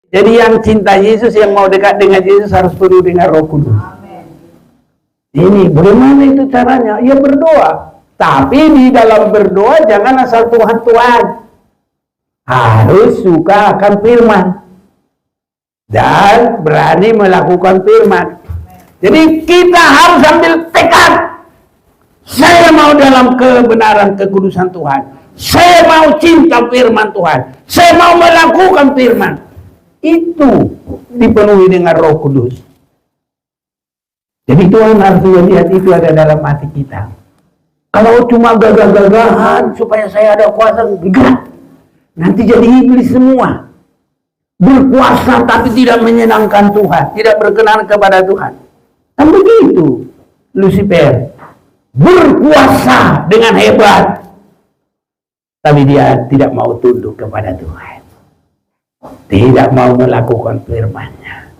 Jadi yang cinta Yesus, yang mau dekat dengan Yesus harus penuh dengan Roh Kudus. Ini bagaimana itu caranya? Ya berdoa. Tapi di dalam berdoa jangan asal Tuhan. Harus suka akan firman. Dan berani melakukan firman. Jadi kita harus ambil tekad. Saya mau dalam kebenaran kekudusan Tuhan. Saya mau cinta firman Tuhan. Saya mau melakukan firman. Itu dipenuhi dengan Roh Kudus. Jadi Tuhan harus melihat itu ada dalam hati kita. Kalau cuma gagah-gagahan supaya saya ada kuasa, enggak. Nanti jadi iblis semua. Berkuasa tapi tidak menyenangkan Tuhan, tidak berkenan kepada Tuhan. Kan begitu Lucifer. Berkuasa dengan hebat, tapi dia tidak mau tunduk kepada Tuhan. Tidak mau melakukan firman-Nya.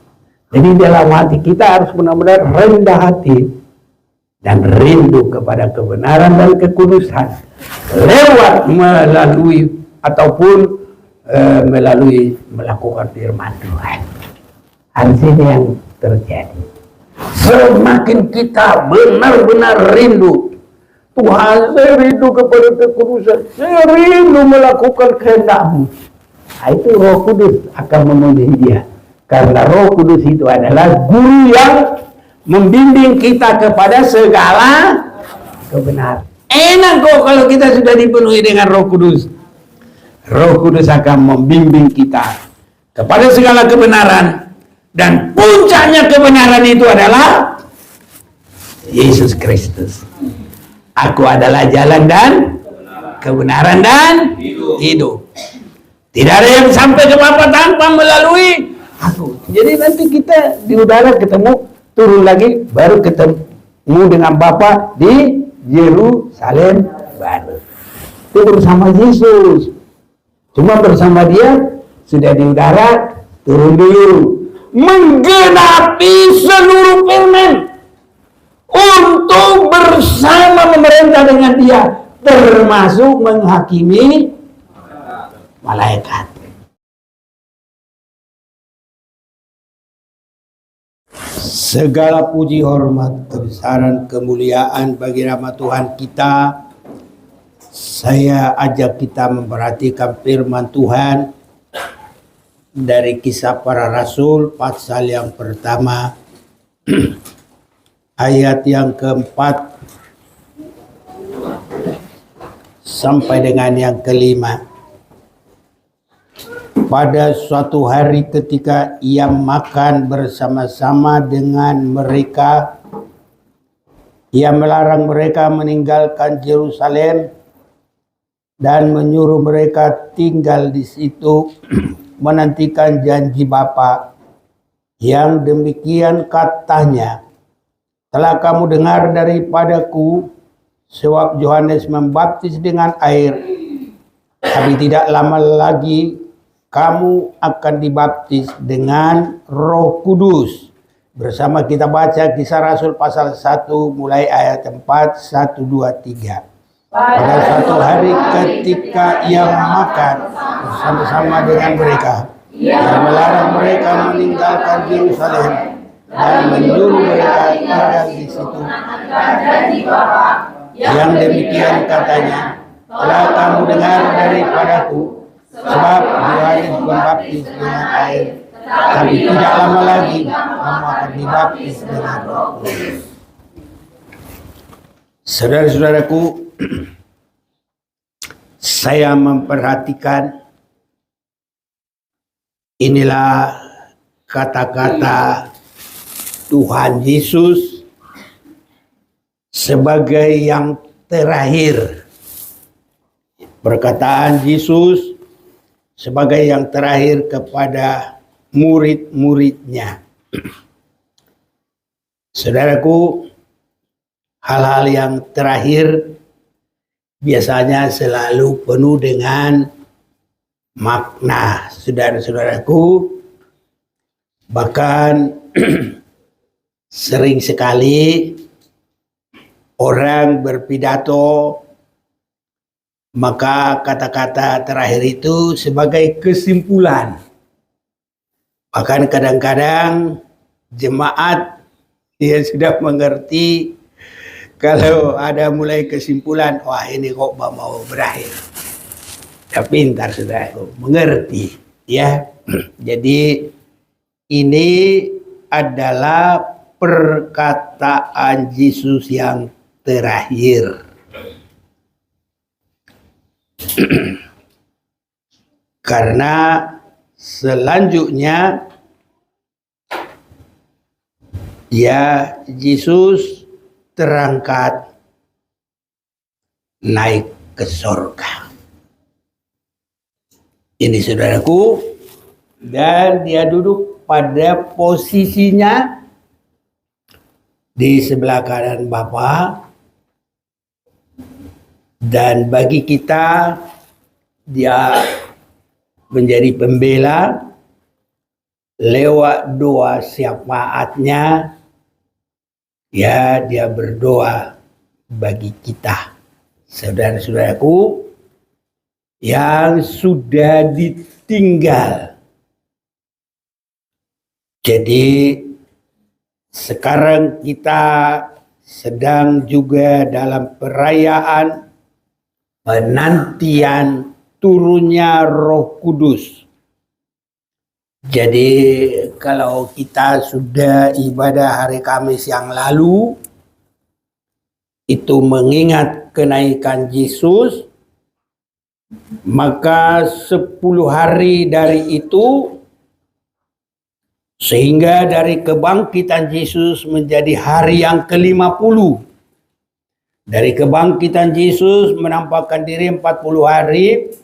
Jadi dalam hati kita harus benar-benar rendah hati dan rindu kepada kebenaran dan kekudusan lewat melalui ataupun melalui melakukan firman Tuhan. Harus ini yang terjadi. Semakin kita benar-benar rindu, Tuhan, saya rindu kepada kekudusan, saya rindu melakukan kehendak-Mu. Nah, itu Roh Kudus akan memenuhi dia. Karena Roh Kudus itu adalah guru yang membimbing kita kepada segala kebenaran. Enak kok kalau kita sudah dipenuhi dengan Roh Kudus. Roh Kudus akan membimbing kita kepada segala kebenaran. Dan puncaknya kebenaran itu adalah Yesus Kristus. Aku adalah jalan dan kebenaran dan hidup. Tidak ada yang sampai ke Bapa tanpa melalui aku. Jadi nanti kita di udara ketemu, turun lagi, baru ketemu dengan Bapa di Yerusalem baru. Itu bersama Yesus. Cuma bersama dia sudah di udara, turun dulu, menggenapi seluruh firman untuk bersama memerintah dengan dia, termasuk menghakimi malaikat. Segala puji, hormat, kebesaran, kemuliaan bagi nama Tuhan kita. Saya ajak kita memperhatikan firman Tuhan dari Kisah Para Rasul pasal yang pertama ayat yang keempat sampai dengan yang kelima. Pada suatu hari ketika ia makan bersama-sama dengan mereka, ia melarang mereka meninggalkan Yerusalem dan menyuruh mereka tinggal di situ menantikan janji Bapa. Yang demikian katanya, telah kamu dengar daripadaku, sebab Yohanes membaptis dengan air, tapi tidak lama lagi kamu akan dibaptis dengan Roh Kudus. Bersama kita baca Kisah Rasul pasal 1 mulai ayat 4, 1, 2, 3. Pada suatu hari ketika ia makan bersama-sama dengan mereka, ia melarang mereka meninggalkan Yerusalem dan menyuruh mereka tinggal di situ. Yang demikian katanya, telah kamu dengar daripadaku, sebab Yohanes membaptis dengan air, tapi tidak lama lagi kamu akan dibaptis dengan Roh Kudus. Saudara-saudaraku, saya memperhatikan inilah kata-kata Tuhan Yesus sebagai yang terakhir. Perkataan Yesus sebagai yang terakhir kepada murid-muridnya. Saudaraku, hal-hal yang terakhir biasanya selalu penuh dengan makna, saudara-saudaraku. Bahkan sering sekali orang berpidato, maka kata-kata terakhir itu sebagai kesimpulan Bahkan kadang-kadang jemaat dia sudah mengerti kalau ada mulai kesimpulan, wah ini kok mau berakhir. Ya pintar sudah mengerti ya. Jadi ini adalah perkataan Yesus yang terakhir. Karena selanjutnya ya Yesus terangkat naik ke surga. Ini saudaraku, dan dia duduk pada posisinya di sebelah kanan Bapa. Dan bagi kita dia menjadi pembela lewat doa syafaatnya. Ya, dia berdoa bagi kita, saudara-saudaraku yang sudah ditinggal. Jadi sekarang kita sedang juga dalam perayaan penantian turunnya Roh Kudus. Jadi kalau kita sudah ibadah hari Kamis yang lalu itu mengingat kenaikan Yesus, maka 10 hari dari itu sehingga dari kebangkitan Yesus menjadi hari yang ke-50. Dari kebangkitan Yesus menampakkan diri 40 hari,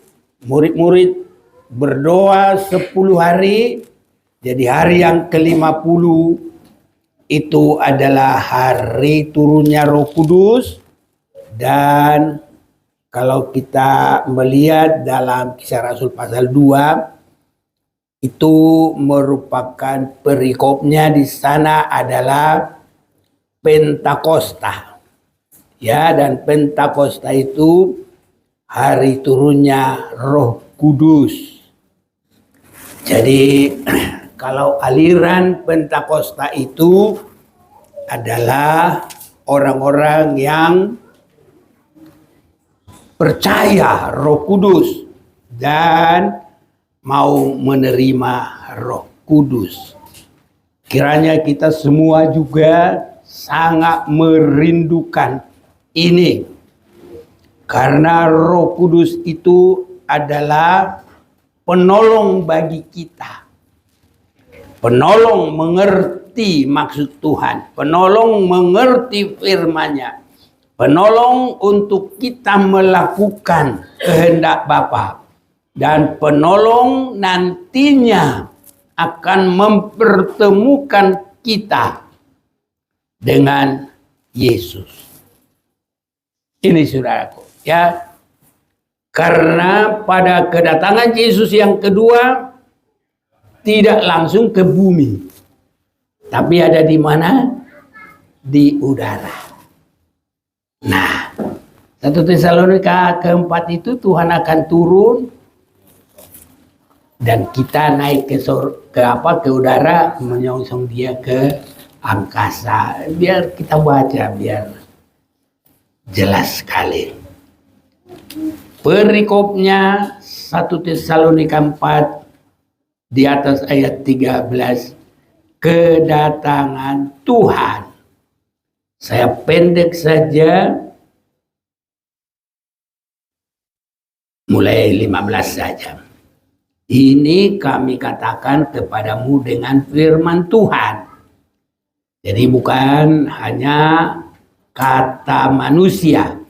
murid-murid berdoa 10 hari, jadi hari yang ke-50 itu adalah hari turunnya Roh Kudus. Dan kalau kita melihat dalam Kisah Rasul pasal 2, itu merupakan perikopnya di sana adalah Pentakosta. Ya, dan Pentakosta itu hari turunnya Roh Kudus. Jadi kalau aliran Pentakosta itu adalah orang-orang yang percaya Roh Kudus dan mau menerima Roh Kudus. Kiranya kita semua juga sangat merindukan ini, karena Roh Kudus itu adalah penolong bagi kita. Penolong mengerti maksud Tuhan, penolong mengerti firman-Nya, penolong untuk kita melakukan kehendak Bapa, dan penolong nantinya akan mempertemukan kita dengan Yesus. Ini saudaraku, ya. Karena pada kedatangan Yesus yang kedua tidak langsung ke bumi, tapi ada di mana? Di udara. Nah, 1 Tesalonika keempat itu Tuhan akan turun dan kita naik ke udara, menyongsong dia ke angkasa. Biar kita baca biar jelas sekali. Perikopnya 1 Tesalonika 4 di atas ayat 13, kedatangan Tuhan. Saya pendek saja, mulai 15 saja. Ini kami katakan kepadamu dengan firman Tuhan. Jadi bukan hanya kata manusia.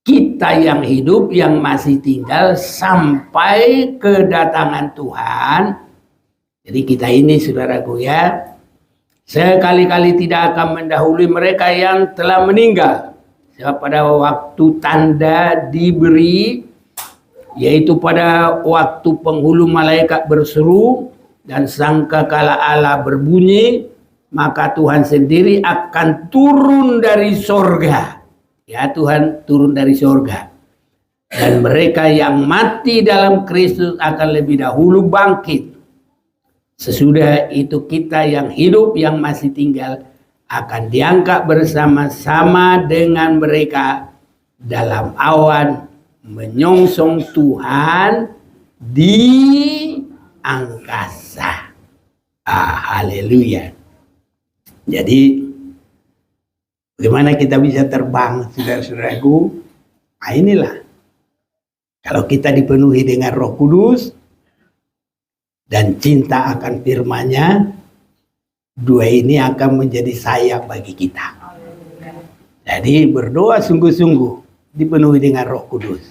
Kita yang hidup, yang masih tinggal sampai kedatangan Tuhan. Jadi kita ini saudaraku ya, sekali-kali tidak akan mendahului mereka yang telah meninggal. Sebab pada waktu tanda diberi, yaitu pada waktu penghulu malaikat berseru dan sangkakala Allah berbunyi, maka Tuhan sendiri akan turun dari sorga. Ya, Tuhan turun dari sorga. Dan mereka yang mati dalam Kristus akan lebih dahulu bangkit. Sesudah itu kita yang hidup yang masih tinggal akan diangkat bersama-sama dengan mereka dalam awan menyongsong Tuhan di angkasa. Haleluya. Jadi bagaimana kita bisa terbang, saudara-saudaraku? Nah, inilah. Kalau kita dipenuhi dengan Roh Kudus dan cinta akan firman-Nya, dua ini akan menjadi sayap bagi kita. Jadi berdoa sungguh-sungguh dipenuhi dengan Roh Kudus.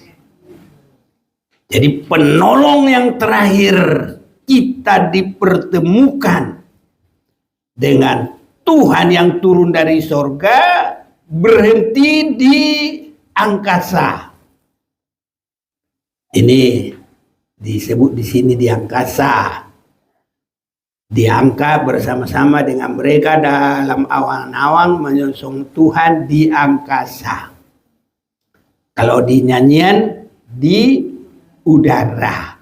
Jadi penolong yang terakhir kita dipertemukan dengan Tuhan yang turun dari sorga, berhenti di angkasa. Ini disebut di sini di angkasa. Diangkat bersama-sama dengan mereka dalam awan-awan menyongsong Tuhan di angkasa. Kalau di nyanyian di udara.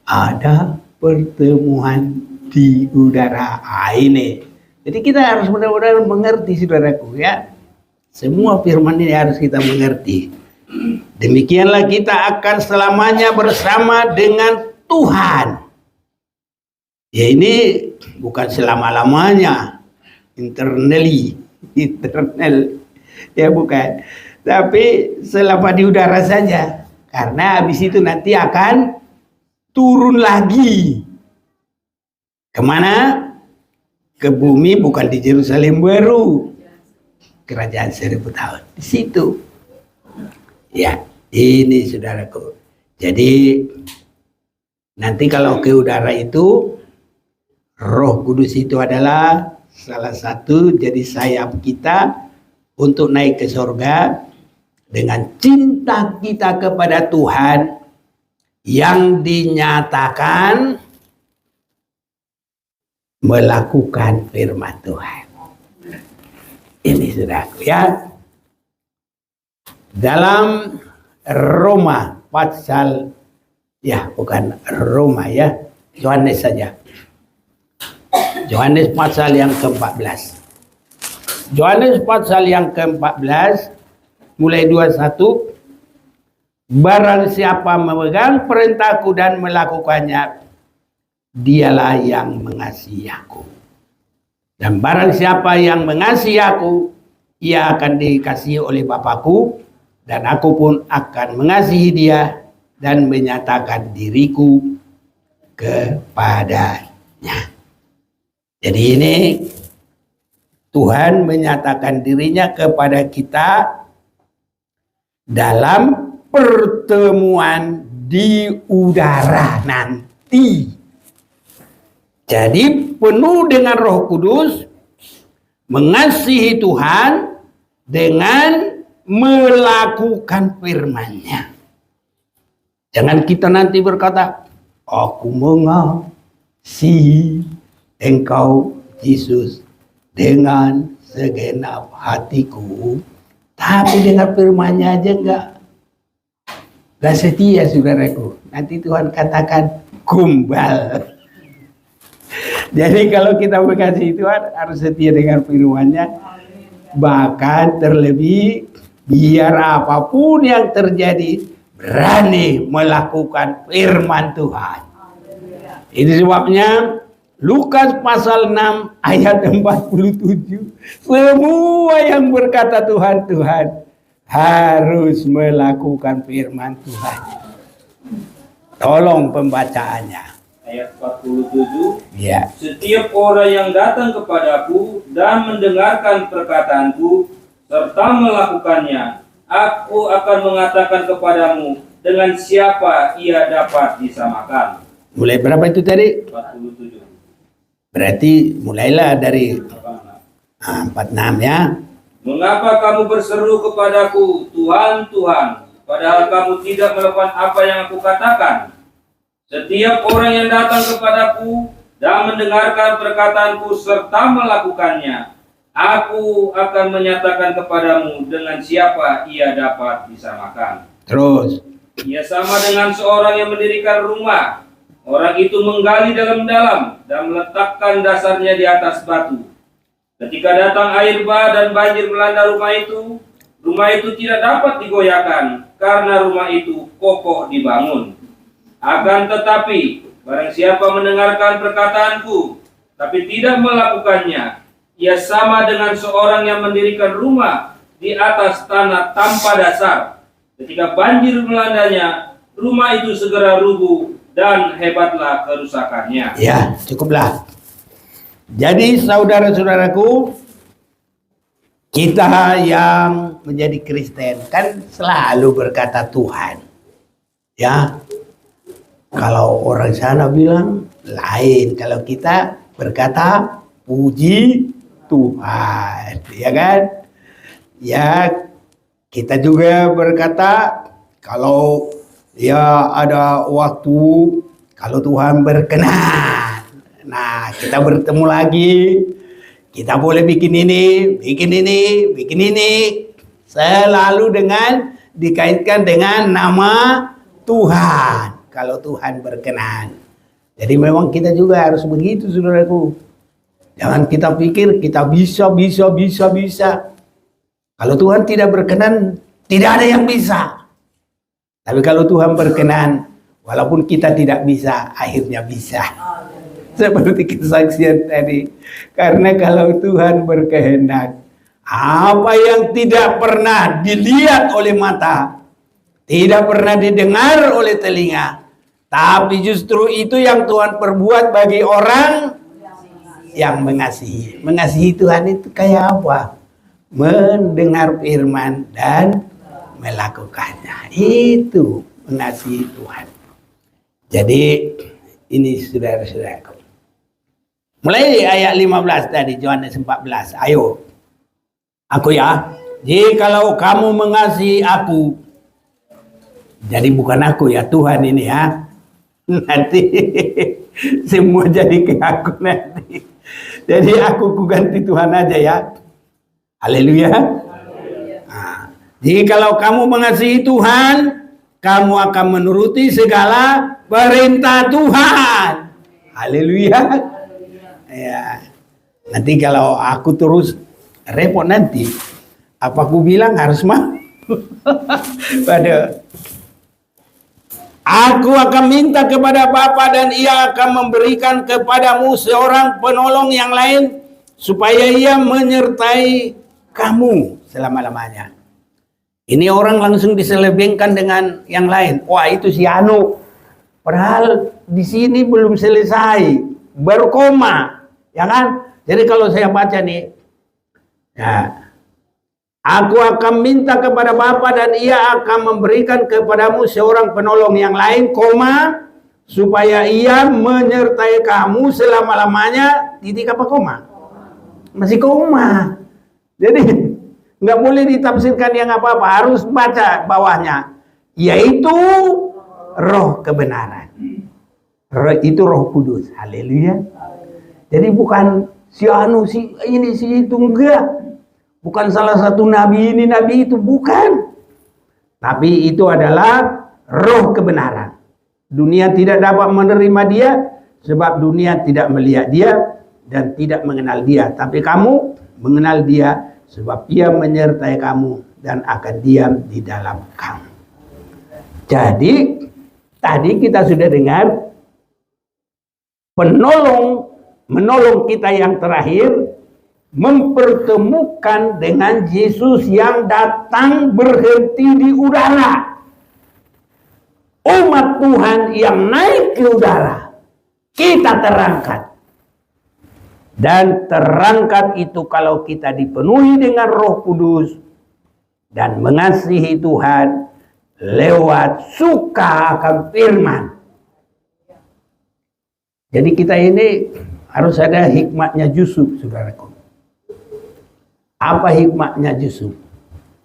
Ada pertemuan di udara. Ini. Jadi kita harus benar-benar mengerti, saudaraku, ya. Semua firman ini harus kita mengerti. Demikianlah kita akan selamanya bersama dengan Tuhan. Ya, ini bukan selama-lamanya, internal, ya bukan. Tapi selama di udara saja, karena habis itu nanti akan turun lagi. Kemana? Ke bumi, bukan di Yerusalem baru, kerajaan 1000 tahun. Di situ. Ya, ini saudaraku. Jadi nanti kalau ke udara itu, Roh Kudus itu adalah salah satu jadi sayap kita untuk naik ke surga dengan cinta kita kepada Tuhan yang dinyatakan melakukan firman Tuhan. Ini saudaraku, ya. Dalam Roma pasal, ya bukan Roma, ya, Yohanes saja. Yohanes pasal yang ke-14. Yohanes pasal yang ke-14 mulai 21. Barang siapa memegang perintahku dan melakukannya, dialah yang mengasihi aku. Dan barang siapa yang mengasihi aku, ia akan dikasihi oleh Bapakku, dan aku pun akan mengasihi dia dan menyatakan diriku kepadanya. Jadi ini Tuhan menyatakan dirinya kepada kita dalam pertemuan di udara nanti. Jadi penuh dengan Roh Kudus, mengasihi Tuhan dengan melakukan firman-Nya. Jangan kita nanti berkata, aku mengasihi Engkau Yesus dengan segenap hatiku, tapi dengan firman-Nya aja enggak setia, saudaraku. Nanti Tuhan katakan gombal. Jadi kalau kita mengasihi Tuhan harus setia dengan firman-Nya, bahkan terlebih biar apapun yang terjadi berani melakukan firman Tuhan. Ini sebabnya Lukas pasal 6 ayat 47, semua yang berkata Tuhan, Tuhan harus melakukan firman Tuhan. Tolong pembacaannya. Ayat 47. Ya. Setiap orang yang datang kepadaku dan mendengarkan perkataanku serta melakukannya, aku akan mengatakan kepadamu dengan siapa ia dapat disamakan. Mulai berapa itu tadi? 47. Berarti mulailah dari 46 ya. Mengapa kamu berseru kepadaku, Tuhan, Tuhan, padahal kamu tidak melakukan apa yang aku katakan? Setiap orang yang datang kepadaku dan mendengarkan perkataanku serta melakukannya, aku akan menyatakan kepadamu dengan siapa ia dapat disamakan. Terus. Ia sama dengan seorang yang mendirikan rumah Orang itu menggali dalam-dalam dan meletakkan dasarnya di atas batu. Ketika datang air bah dan banjir melanda rumah itu tidak dapat digoyahkan karena rumah itu kokoh dibangun. Akan tetapi, barang siapa mendengarkan perkataanku, tapi tidak melakukannya, ia sama dengan seorang yang mendirikan rumah di atas tanah tanpa dasar. Ketika banjir melandanya, rumah itu segera rubuh dan hebatlah kerusakannya. Ya, cukuplah. Jadi saudara-saudaraku, kita yang menjadi Kristen kan selalu berkata Tuhan. Ya, kalau orang sana bilang lain, kalau kita berkata puji Tuhan, ya kan? Ya, kita juga berkata kalau ya ada waktu, kalau Tuhan berkenan, nah kita bertemu lagi, kita boleh bikin ini, selalu dengan dikaitkan dengan nama Tuhan, kalau Tuhan berkenan. Jadi memang kita juga harus begitu, saudaraku. Jangan kita pikir kita bisa. Kalau Tuhan tidak berkenan, tidak ada yang bisa. Tapi kalau Tuhan berkenan, walaupun kita tidak bisa, akhirnya bisa. Seperti kesaksian tadi. Karena kalau Tuhan berkehendak, apa yang tidak pernah dilihat oleh mata, tidak pernah didengar oleh telinga, tapi justru itu yang Tuhan perbuat bagi orang yang mengasihi. Mengasihi Tuhan itu kayak apa? Mendengar firman dan melakukannya. Itu mengasihi Tuhan. Jadi ini saudara-saudaraku. Mulai di ayat 15 tadi, Yohanes 14. Ayo. Aku ya. Jikalau kamu mengasihi aku. Jadi bukan aku ya, Tuhan ini ya. Nanti semua jadi ke aku nanti. Jadi aku ganti Tuhan aja ya. Haleluya. Nah, jikalau kamu mengasihi Tuhan, kamu akan menuruti segala perintah Tuhan. Haleluya. Ya. Nanti kalau aku terus repot nanti, apa aku bilang harus mau? Pada aku akan minta kepada Bapa dan ia akan memberikan kepadamu seorang penolong yang lain supaya ia menyertai kamu selama-lamanya. Ini orang langsung diselebengkan dengan yang lain. Wah, itu si Anu. Padahal di sini belum selesai, baru koma, ya kan? Jadi kalau saya baca nih, ya, aku akan minta kepada Bapa dan ia akan memberikan kepadamu seorang penolong yang lain, koma, supaya ia menyertai kamu selama-lamanya. Titik apa koma? Masih koma. Jadi nggak boleh ditafsirkan yang apa-apa, harus baca bawahnya, yaitu roh kebenaran. Itu Roh Kudus. Haleluya. Jadi bukan si anu, si ini, si itu, enggak. Bukan salah satu nabi ini, nabi itu, bukan. Tapi itu adalah roh kebenaran. Dunia tidak dapat menerima dia sebab dunia tidak melihat dia dan tidak mengenal dia. Tapi kamu mengenal dia sebab ia menyertai kamu dan akan diam di dalam kamu. Jadi tadi kita sudah dengar menolong kita yang terakhir mempertemukan dengan Yesus yang datang berhenti di udara. Umat Tuhan yang naik ke udara, kita terangkat. Dan terangkat itu kalau kita dipenuhi dengan Roh Kudus dan mengasihi Tuhan lewat suka akan firman. Jadi kita ini harus ada hikmatnya Yusuf, saudaraku. Apa hikmatnya Yusuf?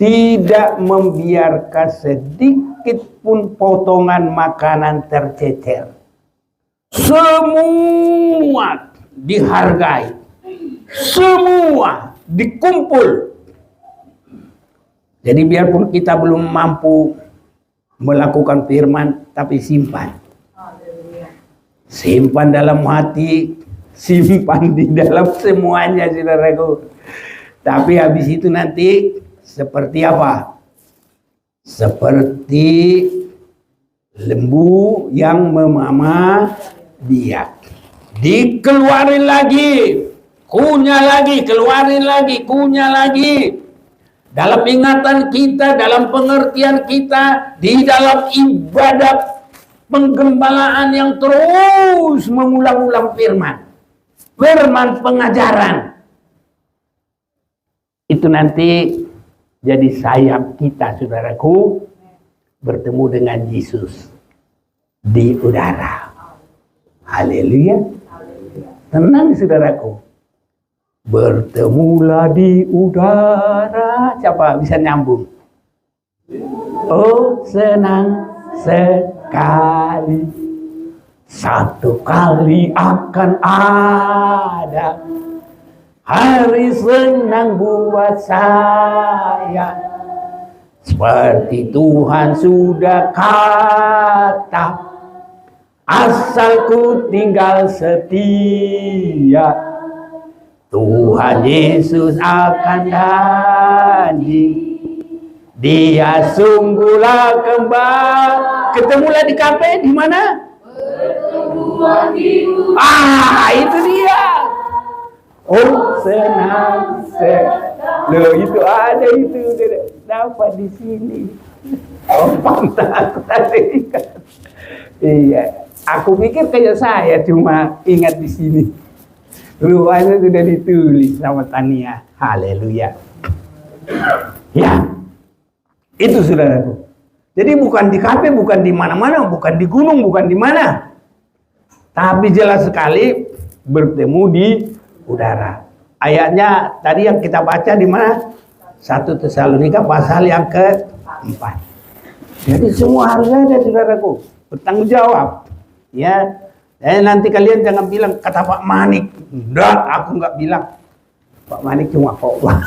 Tidak membiarkan sedikit pun potongan makanan tercecer. Semua dihargai, semua dikumpul. Jadi biarpun kita belum mampu melakukan firman, tapi simpan. Simpan dalam hati, simpan di dalam semuanya, saudaraku. Tapi habis itu nanti seperti apa? Seperti lembu yang memamah biak. Dikeluarin lagi, kunyah lagi, keluarin lagi, kunyah lagi. Dalam ingatan kita, dalam pengertian kita, di dalam ibadah penggembalaan yang terus mengulang-ulang firman pengajaran. Itu nanti jadi sayap kita, saudaraku, bertemu dengan Yesus di udara. Haleluya. Tenang, saudaraku. Bertemulah di udara. Siapa bisa nyambung? Oh, senang sekali. Satu kali akan ada hari senang buat saya. Seperti Tuhan sudah kata, asal ku tinggal setia, Tuhan Yesus akan janji, Dia sungguhlah kembali. Ketemulah di kafe di mana? Pertemuan di udara. Itu dia. Oh, senang sekali. Loh, itu ada itu dapat di sini. Oh, pantas tadi. Iya, aku pikir kayak saya cuma ingat di sini. Rupanya sudah ditulis sama Tania. Haleluya. Ya, itu saudaraku. Jadi bukan di kafe, bukan di mana-mana, bukan di gunung, bukan di mana. Tapi jelas sekali bertemu di udara. Ayatnya tadi yang kita baca di mana? 1 Tesalonika pasal yang ke-4. Jadi semua harus ada, saudaraku, bertanggung jawab. Ya, nanti kalian jangan bilang kata Pak Manik. Enggak, aku enggak bilang. Pak Manik cuma khotbah.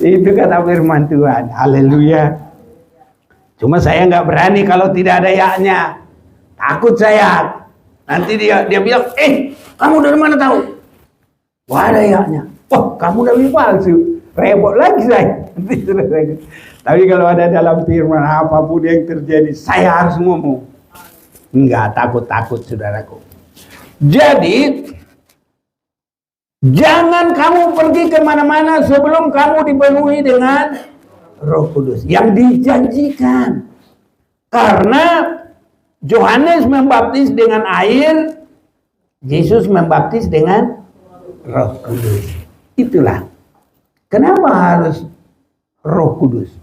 Itu kata firman Tuhan. Haleluya. Cuma saya enggak berani kalau tidak ada yaknya. Takut saya. Nanti dia bilang, kamu dari mana tahu? Wah, ada yaknya. Wah, kamu dari palsu. Repot lagi saya. Tapi kalau ada dalam firman, apapun yang terjadi, saya harus ngomong. Enggak takut-takut, saudaraku. Jadi, jangan kamu pergi kemana-mana sebelum kamu dipenuhi dengan Roh Kudus yang dijanjikan. Karena Yohanes membaptis dengan air, Yesus membaptis dengan Roh Kudus. Itulah kenapa harus Roh Kudus.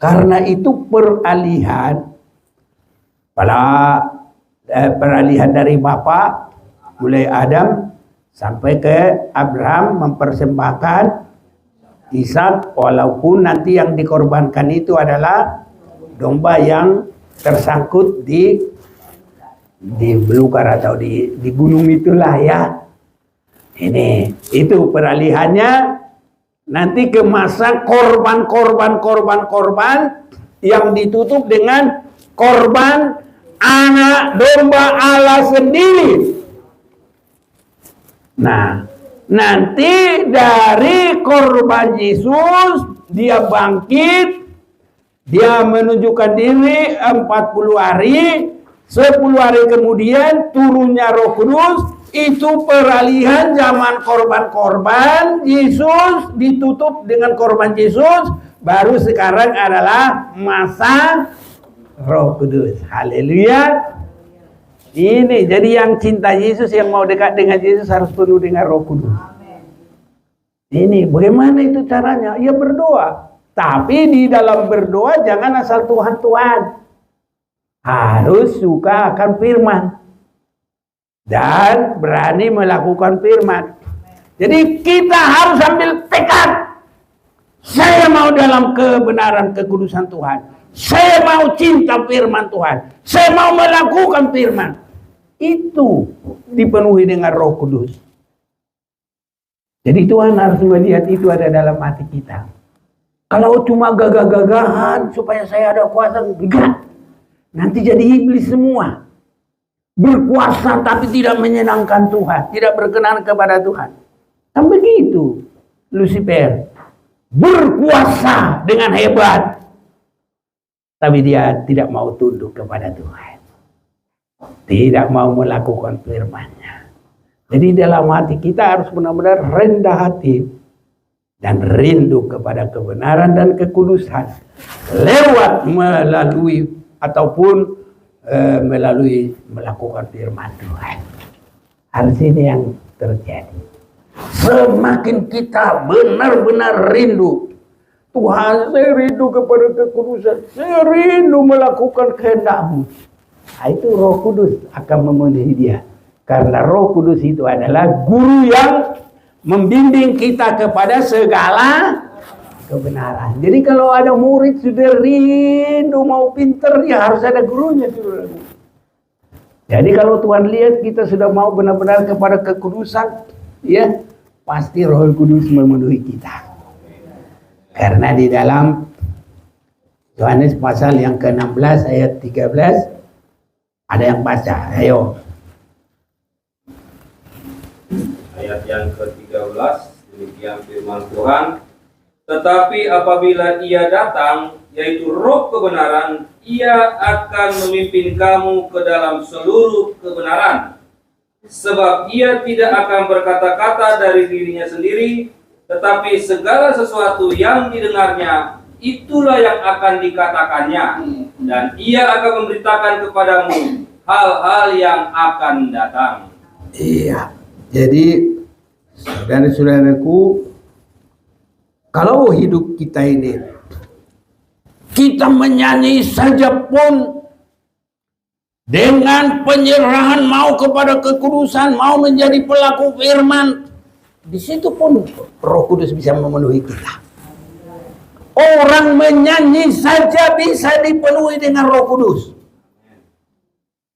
Karena itu peralihan dari Bapa mulai Adam sampai ke Abraham mempersembahkan Ishak, walaupun nanti yang dikorbankan itu adalah domba yang tersangkut di belukar atau di gunung itulah ya. Ini itu peralihannya nanti ke masa korban yang ditutup dengan korban anak domba Allah sendiri. Nah, nanti dari korban Yesus dia bangkit, dia menunjukkan diri 40 hari, 10 hari kemudian turunnya Roh Kudus. Itu peralihan zaman korban-korban, Yesus ditutup dengan korban Yesus, baru sekarang adalah masa Roh Kudus. Haleluya. Ini jadi yang cinta Yesus, yang mau dekat dengan Yesus harus penuh dengan Roh Kudus. Ini bagaimana itu caranya? Ya berdoa. Tapi di dalam berdoa jangan asal Tuhan. Harus suka akan firman. Dan berani melakukan firman. Jadi kita harus ambil tekad. Saya mau dalam kebenaran kekudusan Tuhan. Saya mau cinta firman Tuhan. Saya mau melakukan firman. Itu dipenuhi dengan Roh Kudus. Jadi Tuhan harus melihat itu ada dalam hati kita. Kalau cuma gagah-gagahan supaya saya ada kuasa, enggak. Nanti jadi iblis semua. berkuasa tapi tidak menyenangkan Tuhan, tidak berkenan kepada Tuhan. Kan begitu Lucifer, berkuasa dengan hebat, tapi dia tidak mau tunduk kepada Tuhan, tidak mau melakukan firman-Nya. Jadi dalam hati kita harus benar-benar rendah hati dan rindu kepada kebenaran dan kekudusan lewat melalui ataupun melalui melakukan firman Tuhan. Harus ini yang terjadi. Semakin kita benar-benar rindu, Tuhan, saya rindu kepada kekudusan, saya rindu melakukan kehendak-Mu. Nah, itu Roh Kudus akan memenuhi dia. Karena Roh Kudus itu adalah guru yang membimbing kita kepada segala kebenaran. Jadi kalau ada murid sudah rindu mau pinter, ya harus ada gurunya. Jadi kalau Tuhan lihat kita sudah mau benar-benar kepada kekudusan, ya pasti Roh Kudus memenuhi kita. Karena di dalam Yohanes pasal yang ke-16 ayat 13 ada yang baca, ayo. Ayat yang ke-13, demikian firman Tuhan. Tetapi apabila Ia datang, yaitu Roh kebenaran, Ia akan memimpin kamu ke dalam seluruh kebenaran. Sebab Ia tidak akan berkata-kata dari dirinya sendiri, tetapi segala sesuatu yang didengarnya, itulah yang akan dikatakannya. Dan Ia akan memberitakan kepadamu hal-hal yang akan datang. Iya, jadi saudara-saudaraku, kalau hidup kita ini kita menyanyi saja pun dengan penyerahan mau kepada kekudusan, mau menjadi pelaku firman, di situ pun Roh Kudus bisa memenuhi kita. Orang menyanyi saja bisa dipenuhi dengan Roh Kudus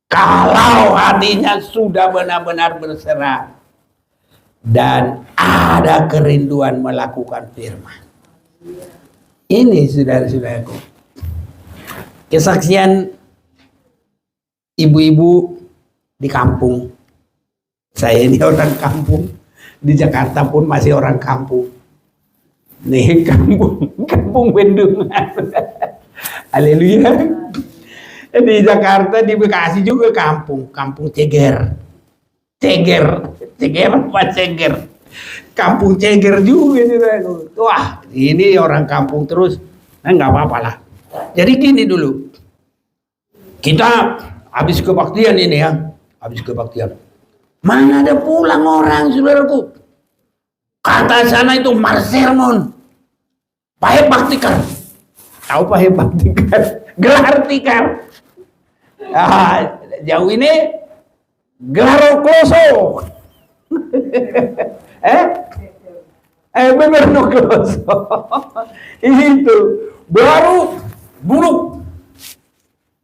kalau hatinya sudah benar-benar berserah dan ada kerinduan melakukan firman. Ini saudara-saudaraku, kesaksian ibu-ibu di kampung. Saya ini orang kampung, di Jakarta pun masih orang kampung. Nih kampung Bendungan. Haleluya. Di Jakarta, di Bekasi juga kampung Ceger apa Ceger? Kampung Ceger juga. Wah, ini orang kampung terus. Nah, nggak apa-apa lah. Jadi gini dulu, kita habis kebaktian ini ya, habis kebaktian. Mana ada pulang orang, saudaraku. Kata sana itu Marsermon, Pahe Baktikar. Tahu Pahe Baktikar? Gelar tikar. Jauh ini Gelaro Kloso. Bener no Kloso. Itu baru duduk.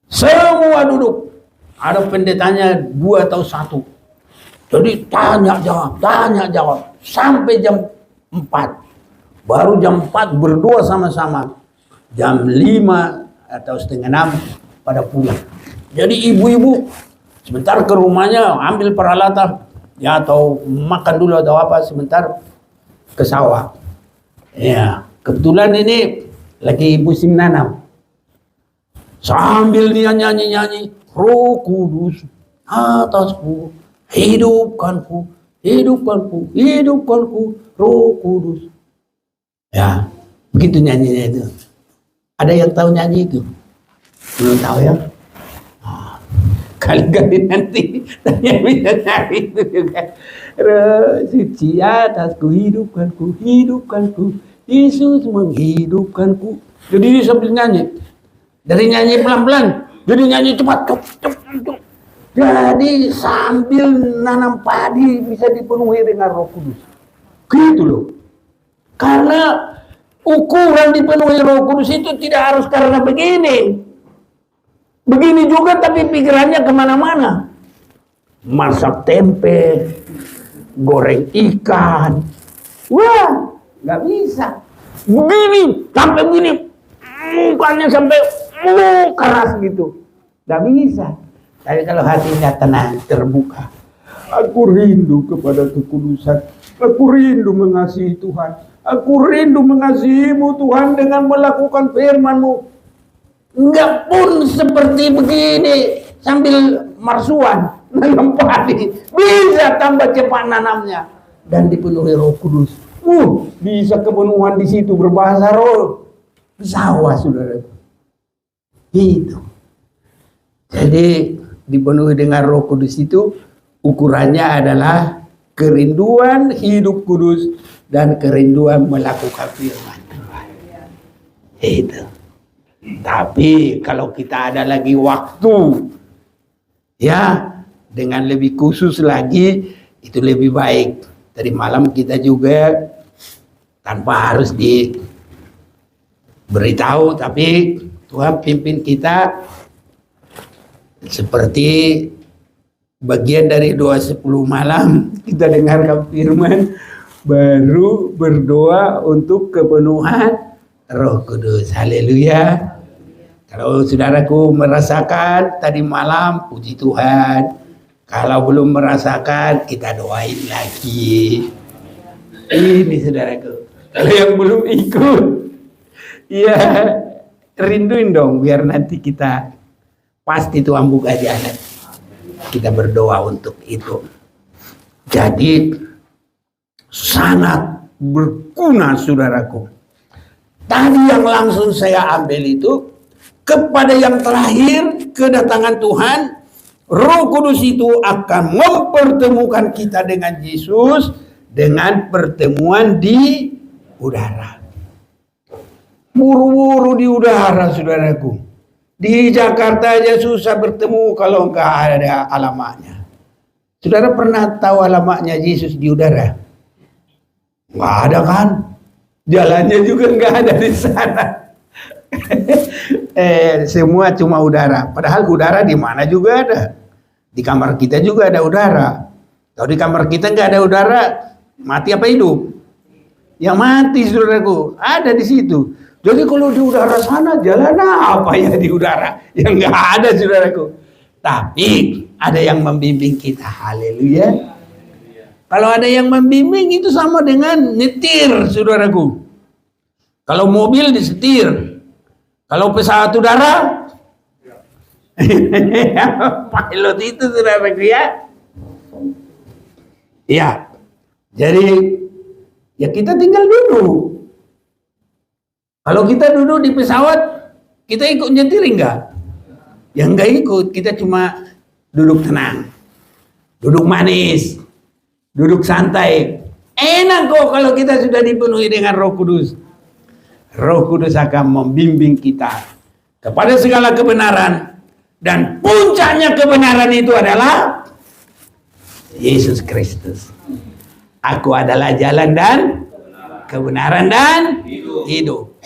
Semua duduk. Ada pendetanya 2 atau 1. Jadi tanya jawab sampai jam 4. Baru jam 4 berdua sama-sama. Jam 5 atau setengah 6 pada pulang. Jadi ibu-ibu sebentar ke rumahnya ambil peralatan ya, atau makan dulu atau apa, sebentar ke sawah. Ya, kebetulan ini lagi musim nanam. Sambil dia nyanyi-nyanyi, Roh Kudus atasku, hidupkanku, Roh Kudus. Ya, begitu nyanyinya itu. Ada yang tahu nyanyi itu? Belum tahu ya? Kali-kali nanti tanya bisa nyari itu juga. Roh suci atasku, hidupkanku, Yesus menghidupkanku. Jadi dia sambil nyanyi. Dari nyanyi pelan-pelan, jadi nyanyi cepat. Jadi sambil nanam padi bisa dipenuhi dengan Roh Kudus. Gitu loh. Karena ukuran dipenuhi Roh Kudus itu tidak harus karena begini. Begini juga tapi pikirannya kemana-mana. Masak tempe, goreng ikan. Wah, nggak bisa. Begini, sampai begini. Mukanya sampai keras gitu. Nggak bisa. Tapi kalau hatinya tenang, terbuka, aku rindu kepada kekudusan, aku rindu mengasihi Tuhan, aku rindu mengasihimu Tuhan dengan melakukan firman-Mu. Enggak pun seperti begini sambil marsuan nanam padi, bisa tambah cepat nanamnya dan dipenuhi Roh Kudus. Bisa kepenuhan di situ, berbahasa roh, sawah saudara. Itu. Jadi dipenuhi dengan Roh Kudus itu ukurannya adalah kerinduan hidup kudus dan kerinduan melakukan firman Tuhan. Itu. Tapi kalau kita ada lagi waktu, ya dengan lebih khusus lagi, itu lebih baik. Tadi malam kita juga tanpa harus diberitahu, tapi Tuhan pimpin kita seperti bagian dari doa 10 malam, kita dengarkan firman, baru berdoa untuk kepenuhan Roh Kudus. Haleluya. Kalau saudaraku merasakan tadi malam, puji Tuhan. Kalau belum merasakan, kita doain lagi. Ini saudaraku. Kalau yang belum ikut, ya rinduin dong, biar nanti kita pasti Tuhan buka jalan. Kita berdoa untuk itu. Jadi sangat berguna saudaraku. Tadi yang langsung saya ambil itu, kepada yang terakhir kedatangan Tuhan, Roh Kudus itu akan mempertemukan kita dengan Yesus dengan pertemuan di udara. Buru-buru di udara saudaraku. Di Jakarta aja susah bertemu kalau nggak ada alamatnya. Saudara pernah tahu alamatnya Yesus di udara? Nggak ada kan? Jalannya juga nggak ada di sana. Semua cuma udara. Padahal udara di mana juga ada. Di kamar kita juga ada udara. Kalau di kamar kita nggak ada udara, mati apa hidup? Ya mati saudaraku. Ada di situ. Jadi kalau di udara sana jalan apa ya di udara? Yang nggak ada saudaraku. Tapi ada yang membimbing kita. Haleluya. Kalau ada yang membimbing itu sama dengan nyetir saudaraku. Kalau mobil disetir. Kalau pesawat udara, pilot itu saudaraku ya. Ya, jadi ya kita tinggal duduk. Kalau kita duduk di pesawat, kita ikut nyetir enggak? Ya enggak ikut, kita cuma duduk tenang, duduk manis, duduk santai. Enak kok kalau kita sudah dipenuhi dengan Roh Kudus. Roh Kudus akan membimbing kita kepada segala kebenaran, dan puncaknya kebenaran itu adalah Yesus Kristus. Aku adalah jalan dan kebenaran dan hidup.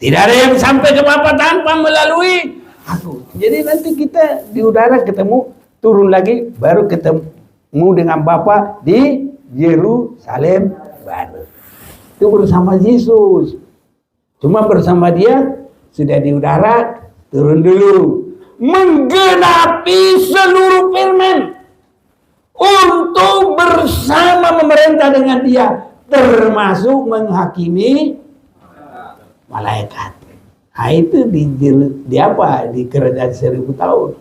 Tidak ada yang sampai ke Bapa tanpa melalui aku. Jadi nanti kita di udara ketemu, turun lagi, baru ketemu dengan Bapa di Yerusalem baru. Itu bersama Yesus. Cuma bersama dia sudah di udara, turun dulu, menggenapi seluruh firman untuk bersama memerintah dengan dia, termasuk menghakimi malaikat. Nah itu di apa? Di kerajaan 1000 tahun.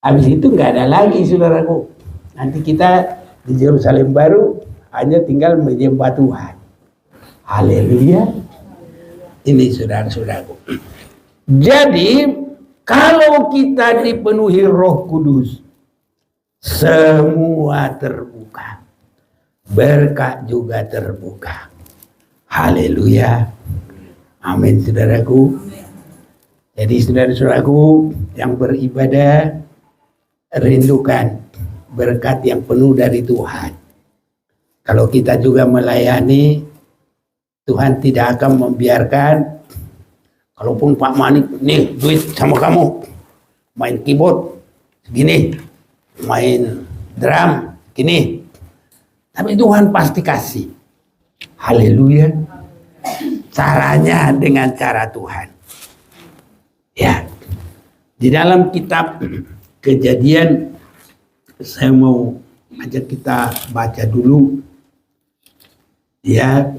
Habis itu nggak ada lagi saudaraku. Nanti kita di Yerusalem baru hanya tinggal menyembah Tuhan. Haleluya. Ini saudara-saudaraku. Jadi kalau kita dipenuhi Roh Kudus, semua terbuka. Berkat juga terbuka. Haleluya. Amin saudaraku. Jadi saudara-saudaraku yang beribadah, rindukan berkat yang penuh dari Tuhan. Kalau kita juga melayani, Tuhan tidak akan membiarkan, kalaupun Pak Manik, nih duit sama kamu, main keyboard segini, main drum gini, tapi Tuhan pasti kasih. Haleluya. Caranya dengan cara Tuhan. Ya, di dalam kitab Kejadian saya mau ajak kita baca dulu ya,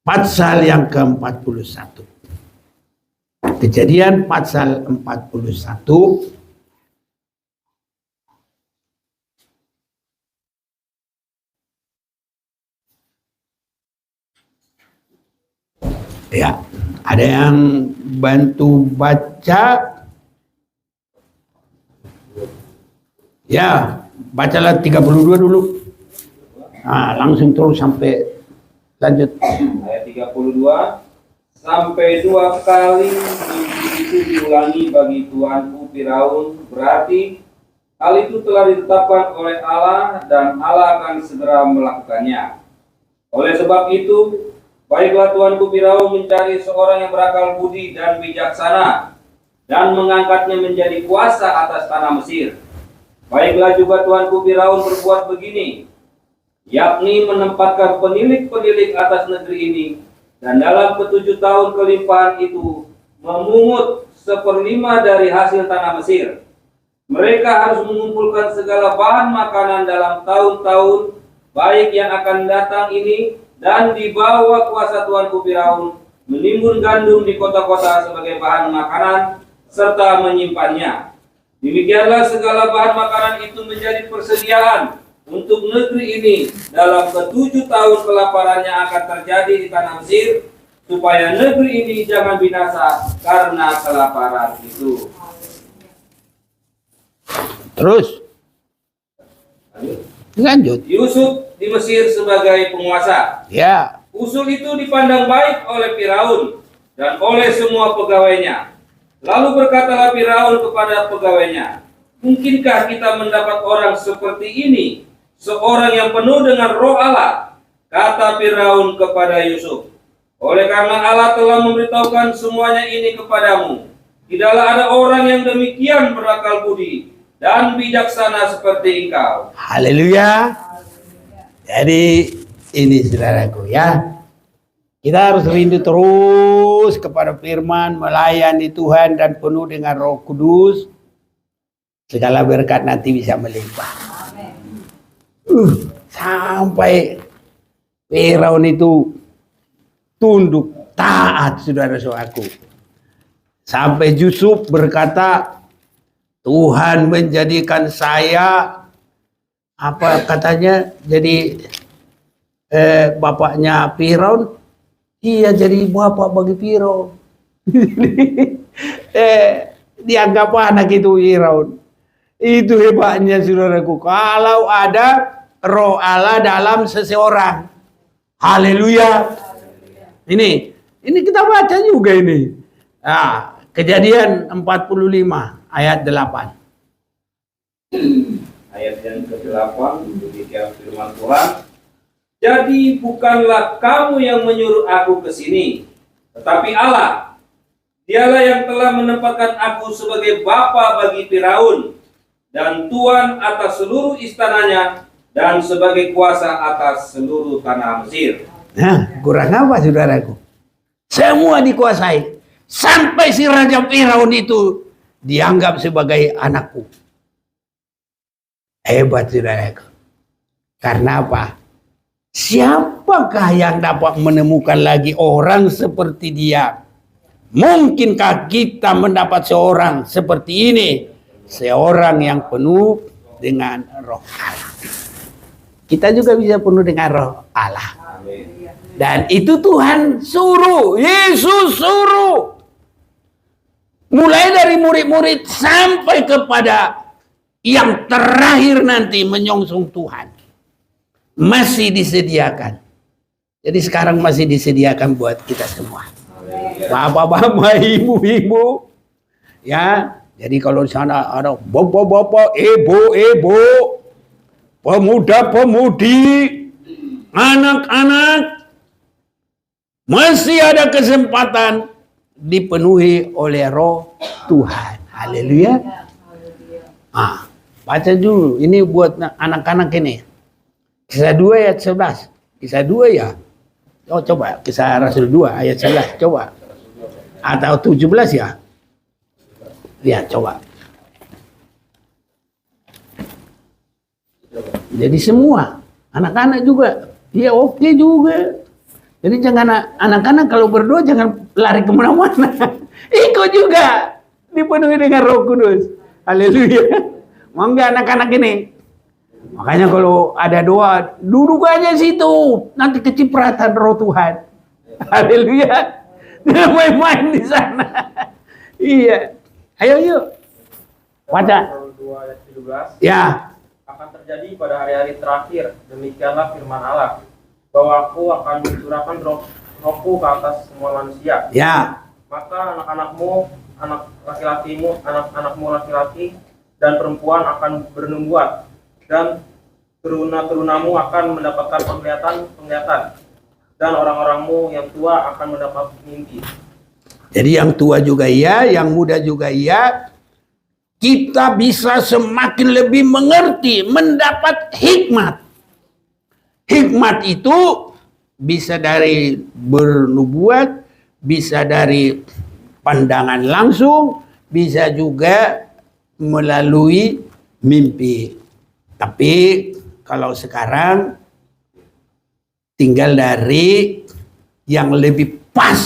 pasal yang ke-41. Kejadian pasal 41 ya. Ada yang bantu baca? Ya, bacalah 32 dulu. Nah, langsung terus sampai lanjut. Ayat 32. Sampai 2 kali mimpi itu diulangi bagi tuanku Firaun, berarti hal itu telah ditetapkan oleh Allah dan Allah akan segera melakukannya. Oleh sebab itu, baiklah tuanku Firaun mencari seorang yang berakal budi dan bijaksana dan mengangkatnya menjadi kuasa atas tanah Mesir. Baiklah juga tuanku Firaun berbuat begini, yakni menempatkan penilik-penilik atas negeri ini, dan dalam ke-7 tahun kelimpahan itu memungut 1/5 dari hasil tanah Mesir. Mereka harus mengumpulkan segala bahan makanan dalam tahun-tahun baik yang akan datang ini, dan di bawah kuasa tuanku Firaun menimbun gandum di kota-kota sebagai bahan makanan serta menyimpannya. Demikianlah segala bahan makanan itu menjadi persediaan untuk negeri ini dalam ke-7 tahun kelaparannya akan terjadi di tanah Mesir, supaya negeri ini jangan binasa karena kelaparan itu. Terus lanjut. Yusuf di Mesir sebagai penguasa. Ya, Usul itu dipandang baik oleh Firaun dan oleh semua pegawainya. Lalu berkatalah Firaun kepada pegawainya, mungkinkah kita mendapat orang seperti ini, seorang yang penuh dengan roh Allah? Kata Firaun kepada Yusuf, oleh karena Allah telah memberitahukan semuanya ini kepadamu, tidaklah ada orang yang demikian berakal budi dan bijaksana seperti engkau. haleluya. Jadi ini saudaraku ya, kita harus rindu terus kepada firman, melayani Tuhan dan penuh dengan Roh Kudus. Segala berkat nanti bisa melimpah. Sampai Firaun itu tunduk, taat, saudara-saudaraku. Sampai Yusuf berkata, Tuhan menjadikan saya, apa katanya, jadi bapaknya Firaun. Iya, jadi bapak bagi Firaun. Dianggap anak itu Firaun. Itu hebatnya saudaraku. Kalau ada roh Allah dalam seseorang. Haleluya. Ini kita baca juga ini. Nah, Kejadian 45 ayat 8. Ayat yang ke-8, demikian firman Tuhan. Jadi bukanlah kamu yang menyuruh aku ke sini, tetapi Allah. Dialah yang telah menempatkan aku sebagai bapa bagi Firaun dan tuan atas seluruh istananya dan sebagai kuasa atas seluruh tanah Mesir. Nah, kurang apa saudaraku? Semua dikuasai. Sampai si Raja Firaun itu dianggap sebagai anakku. Hebat saudaraku. Karena apa? Siapakah yang dapat menemukan lagi orang seperti dia? Mungkinkah kita mendapat seorang seperti ini? Seorang yang penuh dengan roh Allah. Kita juga bisa penuh dengan roh Allah. Dan itu Tuhan suruh, Yesus suruh. Mulai dari murid-murid sampai kepada yang terakhir nanti menyongsong Tuhan. Masih disediakan. Jadi sekarang masih disediakan buat kita semua. Bapak-bapak, ibu-ibu. Ya, jadi kalau di sana ada bapak-bapak, ibu-ibu, pemuda-pemudi, anak-anak, masih ada kesempatan dipenuhi oleh roh Tuhan. Haleluya. Baca dulu. Ini buat anak-anak ini. Kisah 2 ayat 11. Kisah 2 ya. Oh coba. Kisah Rasul 2 ayat 11. Coba. Atau 17 ya. Ya, coba. Jadi semua, anak-anak juga, ya oke juga. Jadi jangan anak-anak kalau berdoa jangan lari kemana-mana. Ikut juga, dipenuhi dengan Roh Kudus. Haleluya. Mau nggak anak-anak ini? Makanya kalau ada doa, duduk aja situ. Nanti kecipratan Roh Tuhan. Haleluya. Jangan main-main di sana. Iya. Ayo yuk. Baca. 2 ayat 17. Ya. Akan terjadi pada hari-hari terakhir, demikianlah firman Allah, bahwa aku akan mencurahkan rohku ke atas semua manusia. Ya. Maka anak-anakmu, anak laki-lakimu, anak-anakmu laki-laki dan perempuan akan bernubuat, dan teruna-terunamu akan mendapatkan penglihatan, dan orang-orangmu yang tua akan mendapat mimpi. Jadi yang tua juga iya, yang muda juga iya. Kita bisa semakin lebih mengerti, mendapat hikmat. Hikmat itu bisa dari bernubuat, bisa dari pandangan langsung, bisa juga melalui mimpi. Tapi kalau sekarang tinggal dari yang lebih pas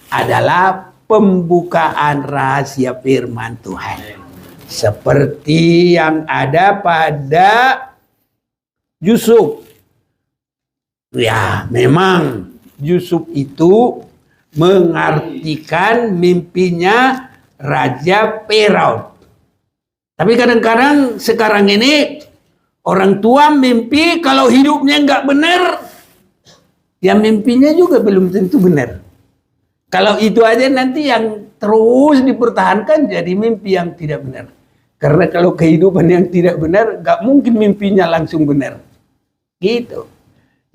adalah pembukaan rahasia firman Tuhan. Seperti yang ada pada Yusuf. Ya, memang Yusuf itu mengartikan mimpinya Raja Firaun. Tapi kadang-kadang sekarang ini orang tua mimpi kalau hidupnya nggak benar, ya mimpinya juga belum tentu benar. Kalau itu aja nanti yang terus dipertahankan jadi mimpi yang tidak benar. Karena kalau kehidupan yang tidak benar, nggak mungkin mimpinya langsung benar. Gitu.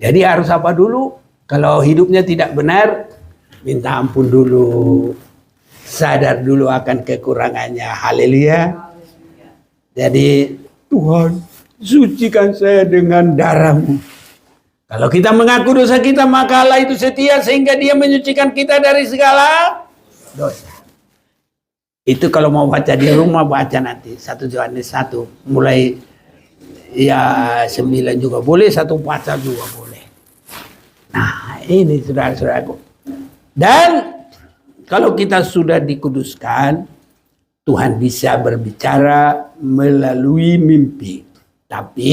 Jadi harus apa dulu? Kalau hidupnya tidak benar, minta ampun dulu. Sadar dulu akan kekurangannya. Haleluya. Jadi Tuhan, sucikan saya dengan darah-Mu. Kalau kita mengaku dosa kita, maka Allah itu setia sehingga Dia menyucikan kita dari segala dosa. Itu kalau mau baca di rumah, baca nanti 1 Yohanes 1 mulai ya 9 juga boleh, 1 pasal juga boleh. Nah, ini saudara-saudaraku. Dan kalau kita sudah dikuduskan, Tuhan bisa berbicara melalui mimpi. Tapi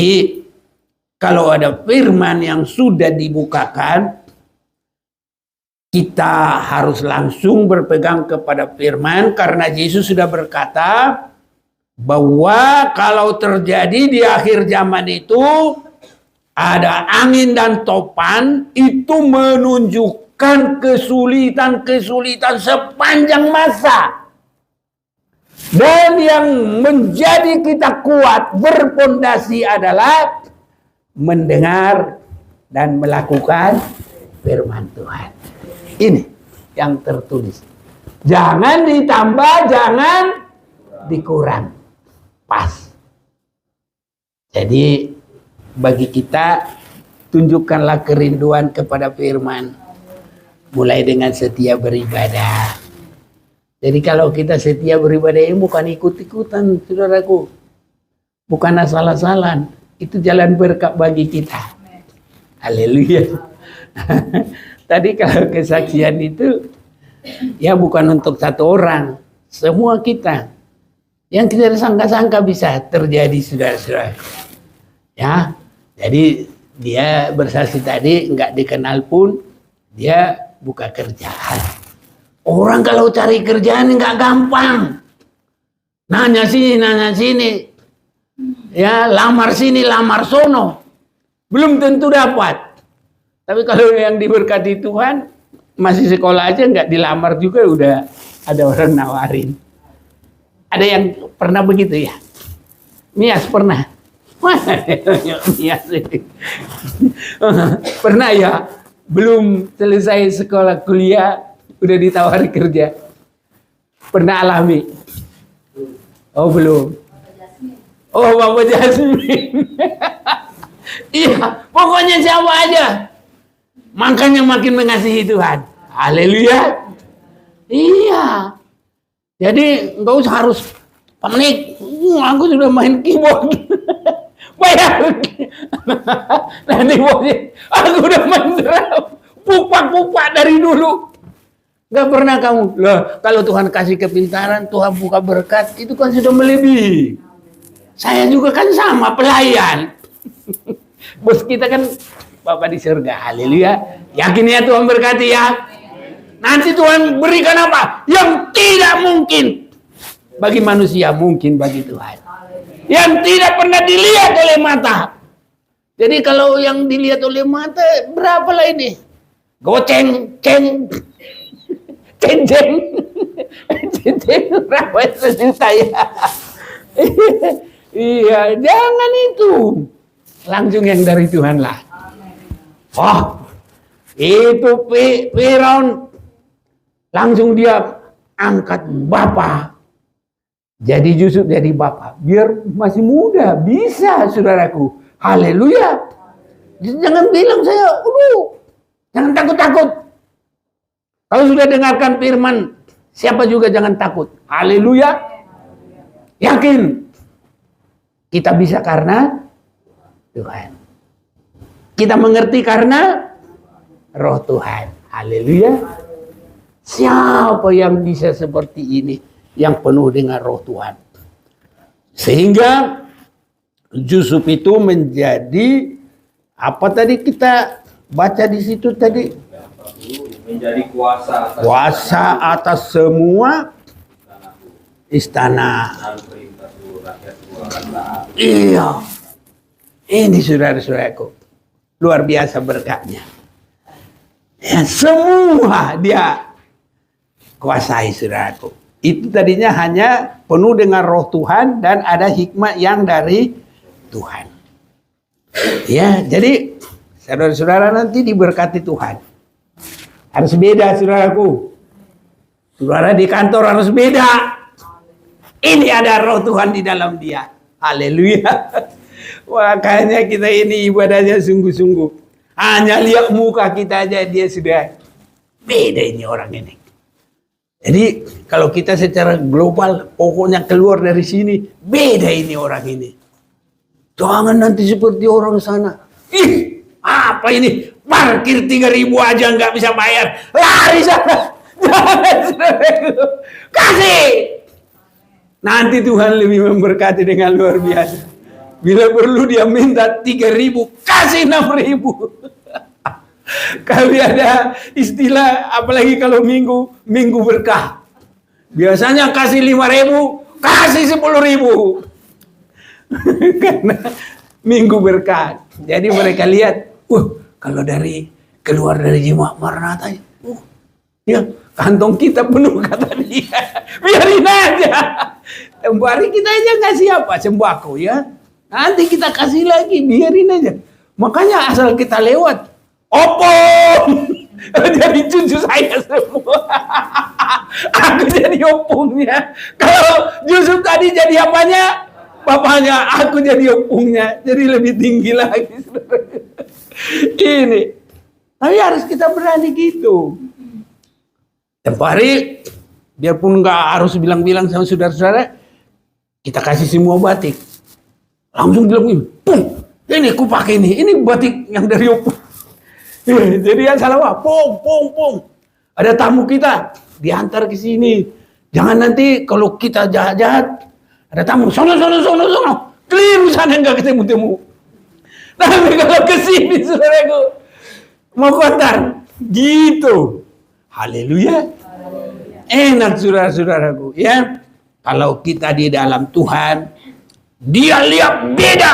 kalau ada firman yang sudah dibukakan, kita harus langsung berpegang kepada firman karena Yesus sudah berkata bahwa kalau terjadi di akhir zaman itu ada angin dan topan, itu menunjukkan kesulitan-kesulitan sepanjang masa. Dan yang menjadi kita kuat berpondasi adalah mendengar dan melakukan firman Tuhan. Ini yang tertulis. Jangan ditambah, jangan dikurang. Pas. Jadi bagi kita, tunjukkanlah kerinduan kepada firman. Mulai dengan setia beribadah. Jadi kalau kita setia beribadah ini bukan ikut-ikutan, saudaraku. Bukan asal-asalan. Itu jalan berkat bagi kita. Haleluya. Tadi kalau kesaksian itu ya bukan untuk satu orang, semua kita. Yang kita sangka-sangka bisa terjadi, saudara-saudara. Ya, jadi dia bersaksi tadi nggak dikenal pun dia buka kerjaan. Orang kalau cari kerjaan nggak gampang. Nanya sini. Ya, lamar sini, lamar sono. Belum tentu dapat. Tapi kalau yang diberkati Tuhan, masih sekolah aja nggak dilamar juga udah ada orang nawarin. Ada yang pernah begitu ya? Mias pernah? Mias. Pernah ya? Belum selesai sekolah kuliah, udah ditawari kerja. Pernah alami? Oh belum. Oh Bapak Jasmine. Iya, pokoknya siapa aja. Makanya makin mengasihi Tuhan. Haleluya. Iya. Jadi nggak usah harus Pak Menik, aku sudah main keyboard. Bayar. Nanti bosnya, aku udah main drum. Pupak-pupak dari dulu. Gak pernah kamu. Loh, kalau Tuhan kasih kepintaran, Tuhan buka berkat, itu kan sudah melebihi. Saya juga kan sama, pelayan. Bos kita kan Bapak di surga. Haleluya. Yakin ya Tuhan berkati ya. Nanti Tuhan berikan apa? Yang tidak mungkin bagi manusia, mungkin bagi Tuhan. Yang tidak pernah dilihat oleh mata. Jadi kalau yang dilihat oleh mata, berapalah ini? Goceng, ceng, ceng, ceng, berapa sejuta ya? Iya, jangan itu. Langsung yang dari Tuhan lah. Oh, itu Firaun langsung dia angkat Bapa. Jadi Yusuf jadi Bapa. Biar masih muda, bisa saudaraku. Haleluya. Jangan bilang saya, jangan takut-takut. Kalau sudah dengarkan firman, siapa juga jangan takut. Haleluya. Yakin. Kita bisa karena Tuhan. Kita mengerti karena Roh Tuhan. Haleluya. Siapa yang bisa seperti ini? Yang penuh dengan Roh Tuhan. Sehingga Yusuf itu menjadi apa tadi kita baca di situ tadi? Menjadi kuasa Atas semua istana. Iya. Ini saudara-saudaraku. Luar biasa berkatnya. Ya, semua dia kuasai saudaraku. Itu tadinya hanya penuh dengan Roh Tuhan dan ada hikmat yang dari Tuhan. Ya, jadi saudara-saudara nanti diberkati Tuhan. Harus beda saudaraku. Saudara di kantor harus beda. Ini ada Roh Tuhan di dalam dia. Haleluya. Makanya kita ini ibadahnya sungguh-sungguh. Hanya lihat muka kita aja dia sudah beda ini orang ini. Jadi kalau kita secara global pokoknya keluar dari sini beda ini orang ini. Jangan nanti seperti orang sana. Ih, apa ini? Parkir 3.000 aja nggak bisa bayar. Lari sana. Kasih. Nanti Tuhan lebih memberkati dengan luar biasa. Bila perlu dia minta 3.000, kasih 6.000. Kami ada istilah, apalagi kalau minggu berkah. Biasanya kasih 5.000, kasih 10.000. Karena minggu berkah. Jadi mereka lihat, kalau keluar dari Jemaat Maranatha, ya kantong kita penuh kata dia. Biarin aja. Tempoh hari kita aja kasih apa? Sembako ya. Nanti kita kasih lagi, biarin aja. Makanya asal kita lewat, opung. Jadi cucu saya semua. Aku jadi opungnya. Kalau Yusuf tadi jadi apanya? Bapaknya, aku jadi opungnya. Jadi lebih tinggi lagi. Ini. Tapi harus kita berani gitu. Tempoh hari, biarpun nggak harus bilang-bilang sama saudara-saudara, kita kasih semua batik. Langsung bilang, ini ku pakai ini batik yang dari opung. Jadi yang salah pong. Ada tamu kita diantar ke sini. Jangan nanti kalau kita jahat-jahat ada tamu sono. Keliru sana enggak ketemu. Tapi kalau ke sini saudaraku mau kontar gitu. Haleluya. Enak saudara-saudaraku ya. Kalau kita di dalam Tuhan, dia lihat beda.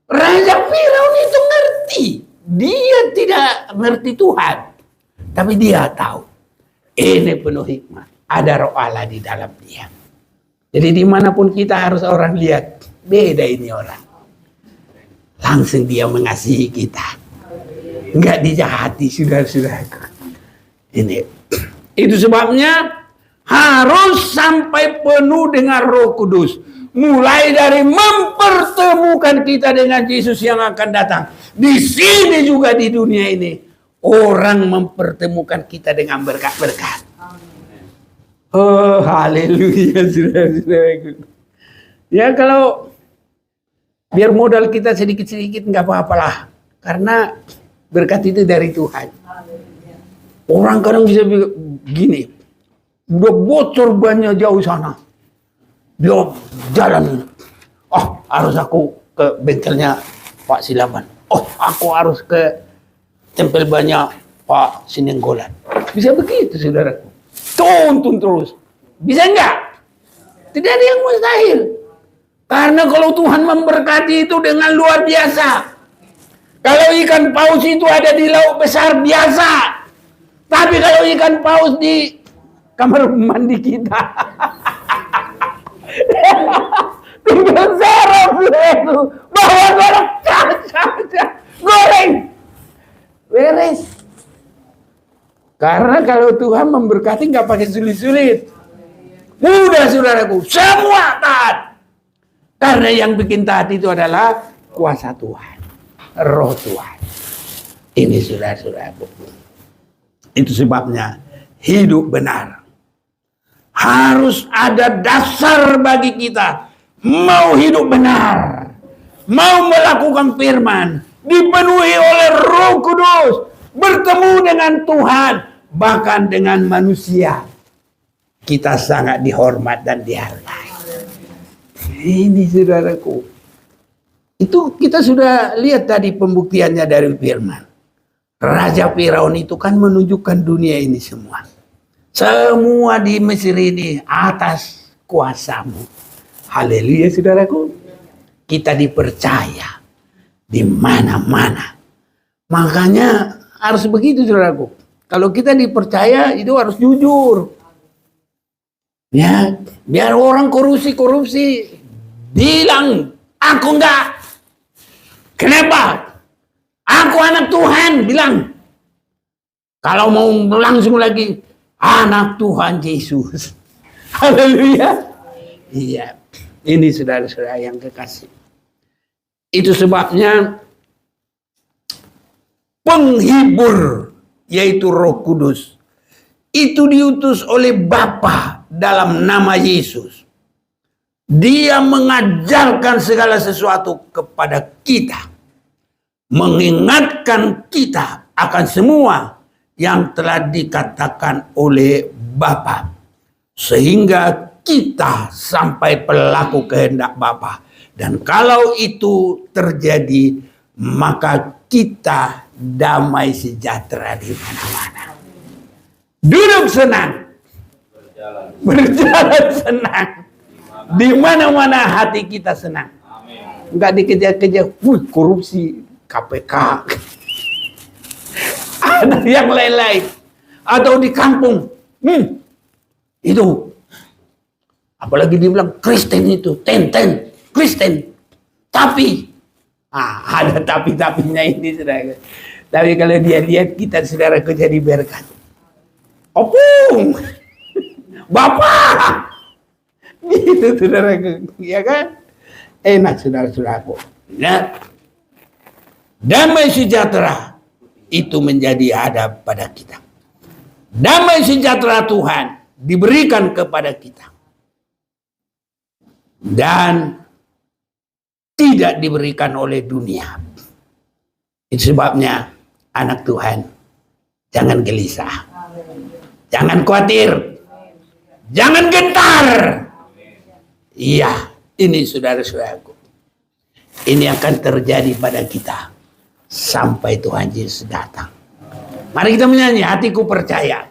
Raja Firaun itu ngerti. Dia tidak ngerti Tuhan. Tapi dia tahu. Ini penuh hikmah. Ada Roh Allah di dalam dia. Jadi dimanapun kita harus orang lihat. Beda ini orang. Langsung dia mengasihi kita. Enggak dijahati saudara-saudaraku. Ini. Itu sebabnya harus sampai penuh dengan Roh Kudus. Mulai dari mempertemukan kita dengan Yesus yang akan datang. Di sini juga di dunia ini. Orang mempertemukan kita dengan berkat-berkat. Oh, haleluya, saudara-saudaraku. Ya kalau biar modal kita sedikit-sedikit nggak apa-apalah. Karena berkat itu dari Tuhan. Orang kadang bisa begini, udah bocor banyak jauh sana, dia jalan, oh harus aku ke bengkelnya Pak Silaban, oh aku harus ke tempel banyak Pak Sinenggolan. Bisa begitu saudaraku, tuntun terus, bisa enggak? Tidak ada yang mustahil, karena kalau Tuhan memberkati itu dengan luar biasa. Kalau ikan paus itu ada di laut besar biasa. Tapi kalau ikan paus di kamar mandi kita, tinggal serap itu, bawa golok goreng, beres. Karena kalau Tuhan memberkati nggak pakai sulit-sulit, mudah saudaraku, semua taat. Karena yang bikin taat itu adalah kuasa Tuhan, Roh Tuhan. Ini saudara-saudaraku. Itu sebabnya hidup benar harus ada dasar bagi kita. Mau hidup benar, mau melakukan firman, dipenuhi oleh Roh Kudus, bertemu dengan Tuhan, bahkan dengan manusia, kita sangat dihormat dan dihargai. Ini saudaraku, itu kita sudah lihat tadi pembuktiannya dari firman. Raja Firaun itu kan menunjukkan dunia ini semua. Semua di Mesir ini atas kuasamu. Haleluya saudaraku. Kita dipercaya di mana-mana. Makanya harus begitu saudaraku. Kalau kita dipercaya itu harus jujur. Ya, biar orang korupsi bilang aku enggak. Kenapa? Aku anak Tuhan, bilang. Kalau mau langsung lagi, anak Tuhan Yesus. Haleluya. Iya, ini saudara-saudara yang kekasih. Itu sebabnya penghibur, yaitu Roh Kudus, itu diutus oleh Bapa dalam nama Yesus. Dia mengajarkan segala sesuatu kepada kita. Mengingatkan kita akan semua yang telah dikatakan oleh Bapa, sehingga kita sampai pelaku kehendak Bapa. Dan kalau itu terjadi, maka kita damai sejahtera di mana-mana. Duduk senang, berjalan senang, di mana-mana hati kita senang. Enggak dikejar-kejar, korupsi, KPK, ada yang lain-lain, atau di kampung, itu, apalagi dibilang Kristen itu, Kristen, tapi, ada tapi-tapinya ini, saudara. Tapi kalau dia lihat kita, saudara, jadi berkat, opung, bapak, gitu, saudara, ya kan, enak, saudara-saudaraku, ya. Damai sejahtera itu menjadi ada pada kita. Damai sejahtera Tuhan diberikan kepada kita. Dan tidak diberikan oleh dunia. Itu sebabnya anak Tuhan, jangan gelisah. Jangan khawatir. Jangan gentar. Iya, ini saudara-saudaraku. Ini akan terjadi pada kita sampai Tuhan Yesus datang. Mari kita menyanyi, hatiku percaya.